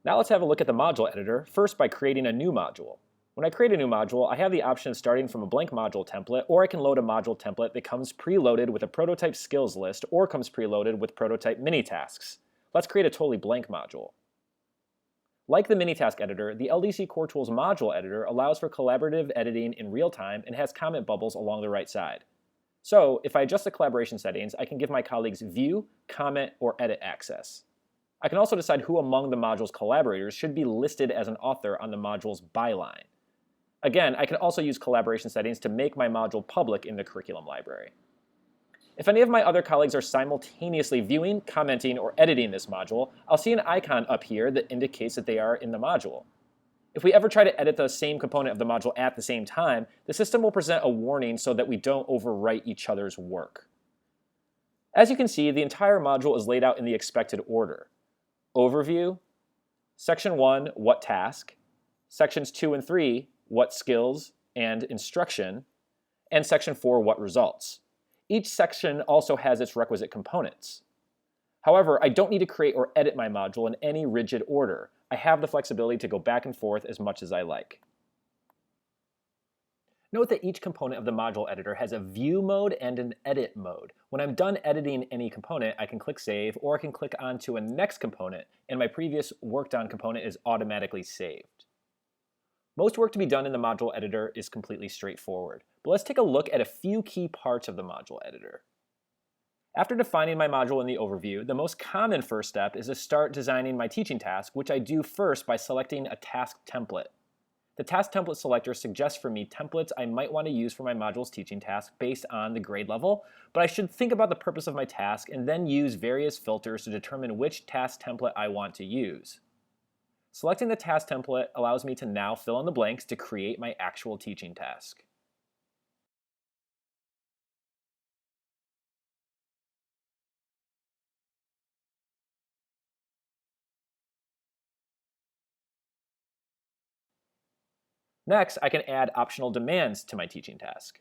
Now let's have a look at the module editor, first by creating a new module. When I create a new module, I have the option of starting from a blank module template, or I can load a module template that comes preloaded with a prototype skills list or comes preloaded with prototype mini tasks. Let's create a totally blank module. Like the mini-task editor, the LDC CoreTools Module Editor allows for collaborative editing in real time and has comment bubbles along the right side. So, if I adjust the collaboration settings, I can give my colleagues view, comment, or edit access. I can also decide who among the module's collaborators should be listed as an author on the module's byline. Again, I can also use collaboration settings to make my module public in the curriculum library. If any of my other colleagues are simultaneously viewing, commenting, or editing this module, I'll see an icon up here that indicates that they are in the module. If we ever try to edit the same component of the module at the same time, the system will present a warning so that we don't overwrite each other's work. As you can see, the entire module is laid out in the expected order. Overview, Section 1, What Task, Sections 2 and 3, What Skills and Instruction, and Section 4, What Results. Each section also has its requisite components. However, I don't need to create or edit my module in any rigid order. I have the flexibility to go back and forth as much as I like. Note that each component of the module editor has a view mode and an edit mode. When I'm done editing any component, I can click Save, or I can click onto a next component, and my previous worked on component is automatically saved. Most work to be done in the module editor is completely straightforward, but let's take a look at a few key parts of the module editor. After defining my module in the overview, the most common first step is to start designing my teaching task, which I do first by selecting a task template. The task template selector suggests for me templates I might want to use for my module's teaching task based on the grade level, but I should think about the purpose of my task and then use various filters to determine which task template I want to use. Selecting the task template allows me to now fill in the blanks to create my actual teaching task. Next, I can add optional demands to my teaching task.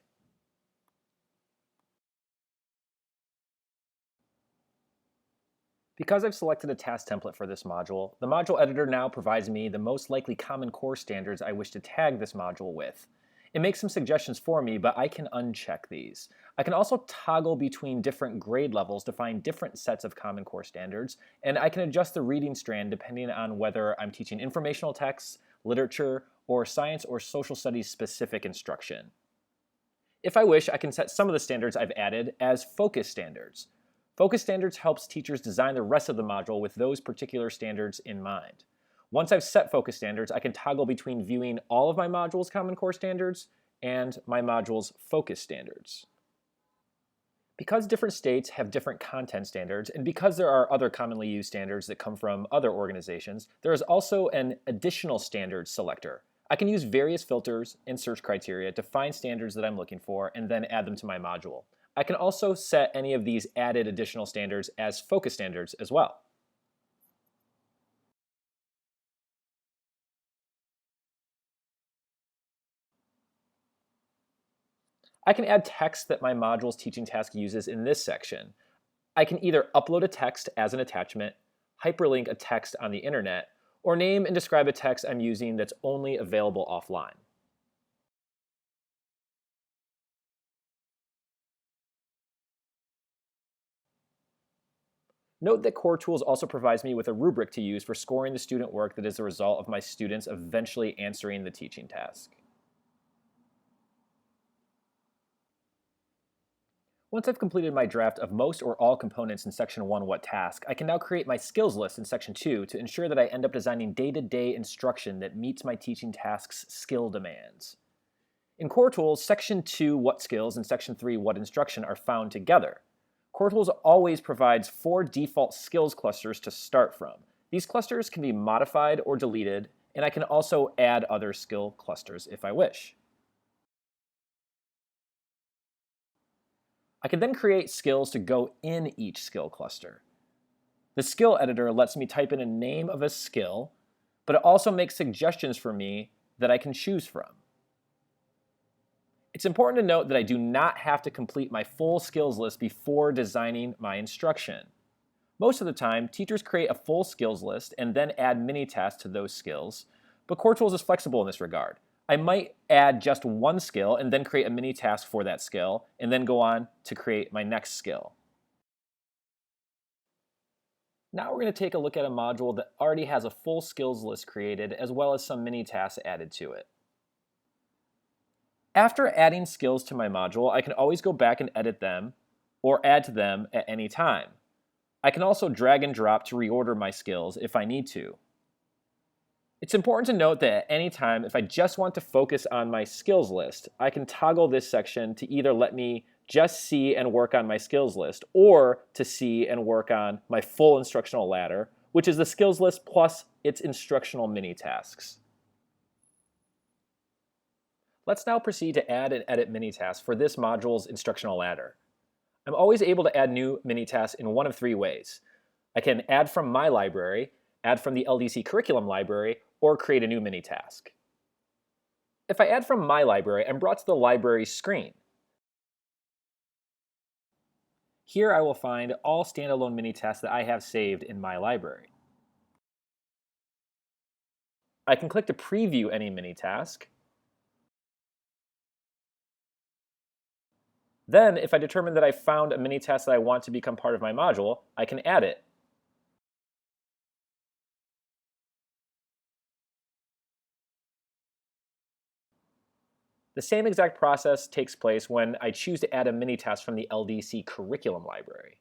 Because I've selected a task template for this module, the module editor now provides me the most likely common core standards I wish to tag this module with. It makes some suggestions for me, but I can uncheck these. I can also toggle between different grade levels to find different sets of common core standards, and I can adjust the reading strand depending on whether I'm teaching informational texts, literature, or science or social studies specific instruction. If I wish, I can set some of the standards I've added as focus standards. Focus standards helps teachers design the rest of the module with those particular standards in mind. Once I've set focus standards, I can toggle between viewing all of my module's common core standards and my module's focus standards. Because different states have different content standards, and because there are other commonly used standards that come from other organizations, there is also an additional standards selector. I can use various filters and search criteria to find standards that I'm looking for and then add them to my module. I can also set any of these added additional standards as focus standards as well. I can add text that my module's teaching task uses in this section. I can either upload a text as an attachment, hyperlink a text on the internet, or name and describe a text I'm using that's only available offline. Note that CoreTools also provides me with a rubric to use for scoring the student work that is the result of my students eventually answering the teaching task. Once I've completed my draft of most or all components in Section 1 What Task, I can now create my skills list in Section 2 to ensure that I end up designing day-to-day instruction that meets my teaching task's skill demands. In CoreTools, Section 2 What Skills and Section 3 What Instruction are found together. CoreTools always provides 4 default skills clusters to start from. These clusters can be modified or deleted, and I can also add other skill clusters if I wish. I can then create skills to go in each skill cluster. The skill editor lets me type in a name of a skill, but it also makes suggestions for me that I can choose from. It's important to note that I do not have to complete my full skills list before designing my instruction. Most of the time, teachers create a full skills list and then add mini tasks to those skills, but CoreTools is flexible in this regard. I might add just one skill and then create a mini task for that skill, and then go on to create my next skill. Now we're going to take a look at a module that already has a full skills list created as well as some mini tasks added to it. After adding skills to my module, I can always go back and edit them or add to them at any time. I can also drag and drop to reorder my skills if I need to. It's important to note that at any time, if I just want to focus on my skills list, I can toggle this section to either let me just see and work on my skills list, or to see and work on my full instructional ladder, which is the skills list plus its instructional mini tasks. Let's now proceed to add and edit mini tasks for this module's instructional ladder. I'm always able to add new mini tasks in one of three ways. I can add from my library, add from the LDC curriculum library, or create a new mini task. If I add from my library, I'm brought to the library screen. Here I will find all standalone mini tasks that I have saved in my library. I can click to preview any mini task. Then, if I determine that I found a mini task that I want to become part of my module, I can add it. The same exact process takes place when I choose to add a mini task from the LDC curriculum library.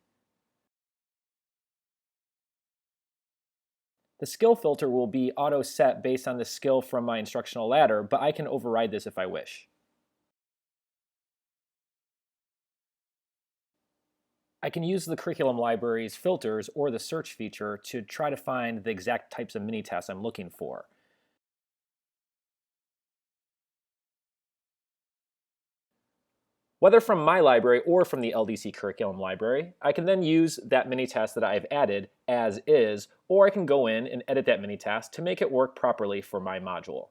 The skill filter will be auto set based on the skill from my instructional ladder, but I can override this if I wish. I can use the curriculum library's filters or the search feature to try to find the exact types of mini tasks I'm looking for. Whether from my library or from the LDC curriculum library, I can then use that mini task that I've added as is, or I can go in and edit that mini task to make it work properly for my module.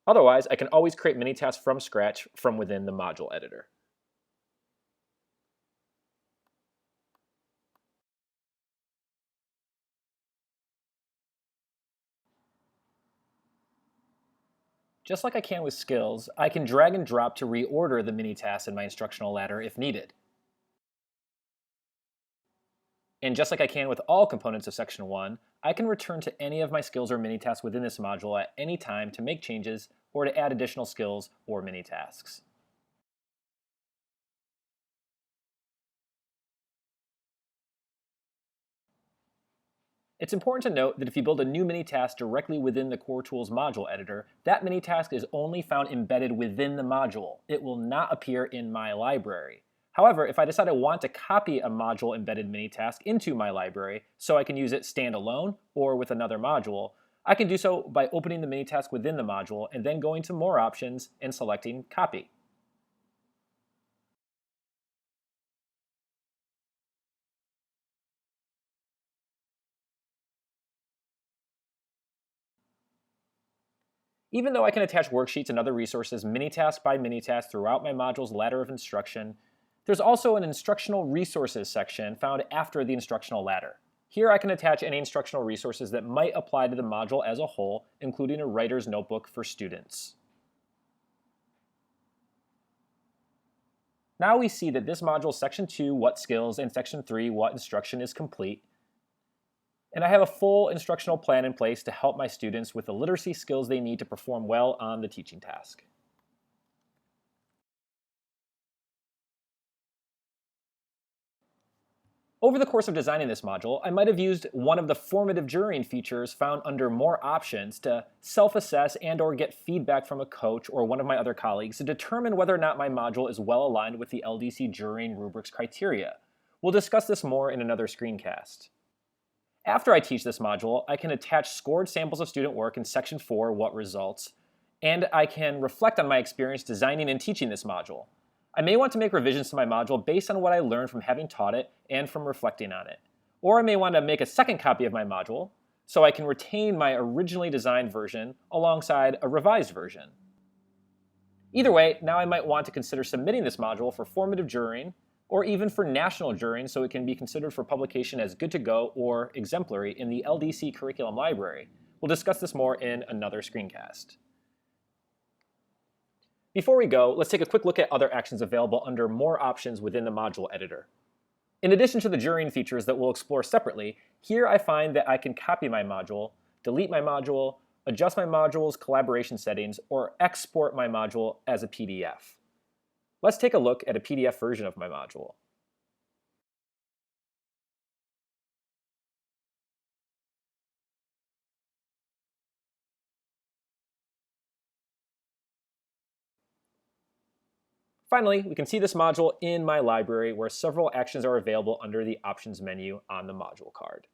Otherwise, I can always create mini tasks from scratch from within the module editor. Just like I can with skills, I can drag and drop to reorder the mini tasks in my instructional ladder if needed. And just like I can with all components of Section 1, I can return to any of my skills or mini tasks within this module at any time to make changes or to add additional skills or mini tasks. It's important to note that if you build a new mini task directly within the CoreTools Module Editor, that mini task is only found embedded within the module. It will not appear in my library. However, if I decide I want to copy a module embedded mini task into my library so I can use it standalone or with another module, I can do so by opening the mini task within the module and then going to More Options and selecting Copy. Even though I can attach worksheets and other resources mini-task by mini-task throughout my module's ladder of instruction, there's also an Instructional Resources section found after the instructional ladder. Here I can attach any instructional resources that might apply to the module as a whole, including a writer's notebook for students. Now we see that this module's Section 2, What Skills, and Section 3, What Instruction is complete. And I have a full instructional plan in place to help my students with the literacy skills they need to perform well on the teaching task. Over the course of designing this module, I might have used one of the formative jurying features found under More Options to self-assess and/or get feedback from a coach or one of my other colleagues to determine whether or not my module is well aligned with the LDC jurying rubrics criteria. We'll discuss this more in another screencast. After I teach this module, I can attach scored samples of student work in Section 4, What Results, and I can reflect on my experience designing and teaching this module. I may want to make revisions to my module based on what I learned from having taught it and from reflecting on it. Or I may want to make a second copy of my module so I can retain my originally designed version alongside a revised version. Either way, now I might want to consider submitting this module for formative jurying, or even for national jurying so it can be considered for publication as good to go or exemplary in the LDC curriculum library. We'll discuss this more in another screencast. Before we go, let's take a quick look at other actions available under More Options within the module editor. In addition to the jurying features that we'll explore separately, here I find that I can copy my module, delete my module, adjust my module's collaboration settings, or export my module as a PDF. Let's take a look at a PDF version of my module. Finally, we can see this module in my library where several actions are available under the Options menu on the module card.